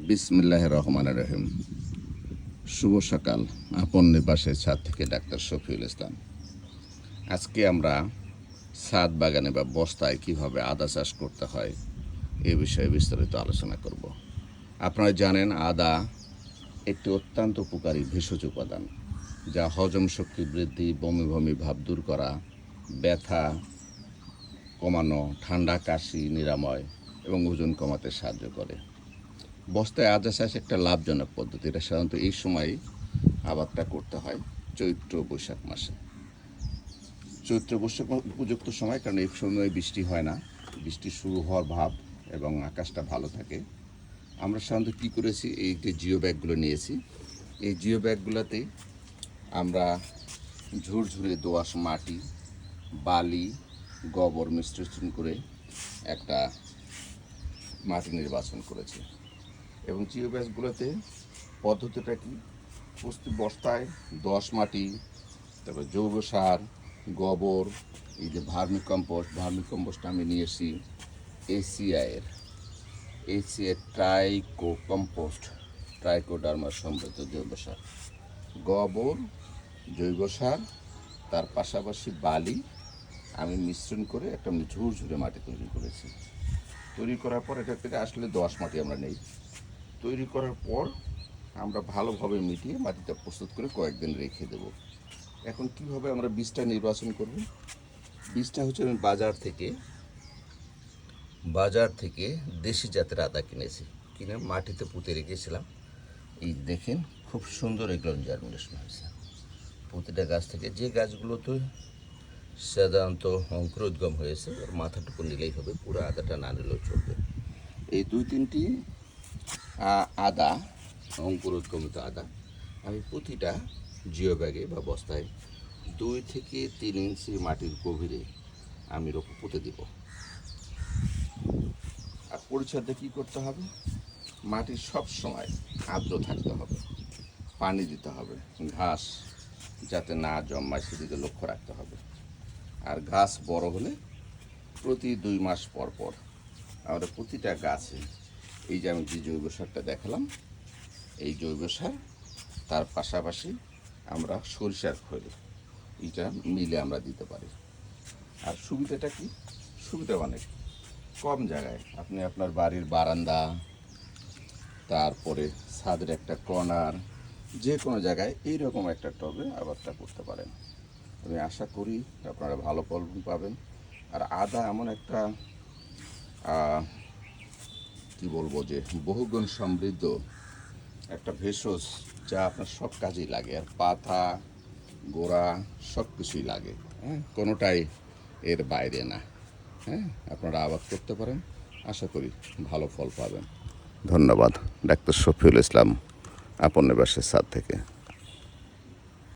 বিসমিল্লাহির রহমানির রহিম। শুভ সকাল। আপন নিবাসের ছাদ থেকে ডাক্তার শফিউল ইসলাম। আজকে আমরা ছাদ বাগানে বা বস্তায় কিভাবে আদা চাষ করতে হয় এ বিষয়ে বিস্তারিত আলোচনা করব। আপনারা জানেন আদা একটি অত্যন্ত উপকারী ভেষজ উপাদান, যা হজম শক্তি বৃদ্ধি, বমি বমি ভাব দূর করা, ব্যথা কমানো, ঠান্ডা কাশি নিরাময় এবং ওজন কমাতে সাহায্য করে। বস্তায় আদা চাষ একটা লাভজনক পদ্ধতি। এটা সাধারণত এই সময় আবাদটা করতে হয় চৈত্র বৈশাখ মাসে। চৈত্র বৈশাখ উপযুক্ত সময়, কারণ এই সময় বৃষ্টি হয় না, বৃষ্টি শুরু হওয়ার ভাব এবং আকাশটা ভালো থাকে। আমরা সাধারণত কী করেছি, এই যে জিও ব্যাগগুলো নিয়েছি, এই জিও ব্যাগগুলোতেই আমরা ঝুরঝুরে দোআঁশ মাটি, বালি, গোবর মিশ্রণ করে একটা মাটি নির্বাচন করেছি। এবং জিও ব্যাগগুলোতে পদ্ধতিটা কি, বস্তায় দোআঁশ মাটি, তারপর জৈব সার, গোবর, এই যে ভার্মি কম্পোস্ট আমি নিয়েছি এসিআইয়ের ট্রাইকোডার্মা সমৃদ্ধ জৈব সার, গোবর, জৈব সার, তার পাশাপাশি বালি আমি মিশ্রণ করে একটা ঝুরঝুরে মাটি তৈরি করেছি। তৈরি করার পর এটা থেকে আসলে দোআঁশ মাটি আমরা নেই। তৈরি করার পর আমরা ভালোভাবে মিটিয়ে মাটিটা প্রস্তুত করে কয়েকদিন রেখে দেব। এখন কিভাবে আমরা বীজটা নির্বাচন করব? বীজটা হচ্ছে আমি বাজার থেকে দেশি জাতের আদা কিনেছি, কিনে মাটিতে পুঁতে রেখেছিলাম। এই দেখেন খুব সুন্দর এগুলো জার্মিনেশন হয়েছে প্রতিটা গাছ থেকে। যে গাছগুলোতে সাধারণত অঙ্কুরোদ্গম হয়েছে ওর মাথাটুকু নিলেই হবে, পুরো আদাটা না নিলেও চলবে। এই 2-3টি আদা, অঙ্কুরোদ্গমিত আদা আমি প্রতিটা জিও ব্যাগে বা বস্তায় 2 থেকে 3 ইঞ্চি মাটির গভীরে আমি পুঁতে দিব। আর পরিচর্যা কী করতে হবে? মাটি সব সময় আর্দ্র থাকতে হবে, পানি দিতে হবে, ঘাস যাতে না জন্মায় সেদিকে লক্ষ্য রাখতে হবে। আর গাছ বড় হলে প্রতি 2 মাস পর পর আমরা প্রতিটা গাছে, এই যে আমি যে জৈব সারটা দেখালাম, এই জৈব সার, তার পাশাপাশি আমরা সরিষার খৈল এটা মিলে আমরা দিতে পারি। আর সুবিধাটা কি? সুবিধা অনেক কম জায়গায় আপনি আপনার বাড়ির বারান্দা, তারপরে ছাদের একটা কর্নার, যে কোনো জায়গায় এইরকম একটা টবে আবাদটা করতে পারেন। আমি আশা করি আপনারা ভালো ফলন পাবেন। আর আদা এমন একটা কি বলবো, যে বহুগুণ সমৃদ্ধ একটা ভেষজ, যা আপনার সব কাজেই লাগে। আর পাতা, গোড়া সব কিছুই লাগে, কোনোটাই এর বাইরে না। আপনারা আবাদ করতে পারেন, আশা করি ভালো ফল পাবেন। ধন্যবাদ। ডাক্তার শফিউল ইসলাম, আপন নিবাসের ছাদ থেকে।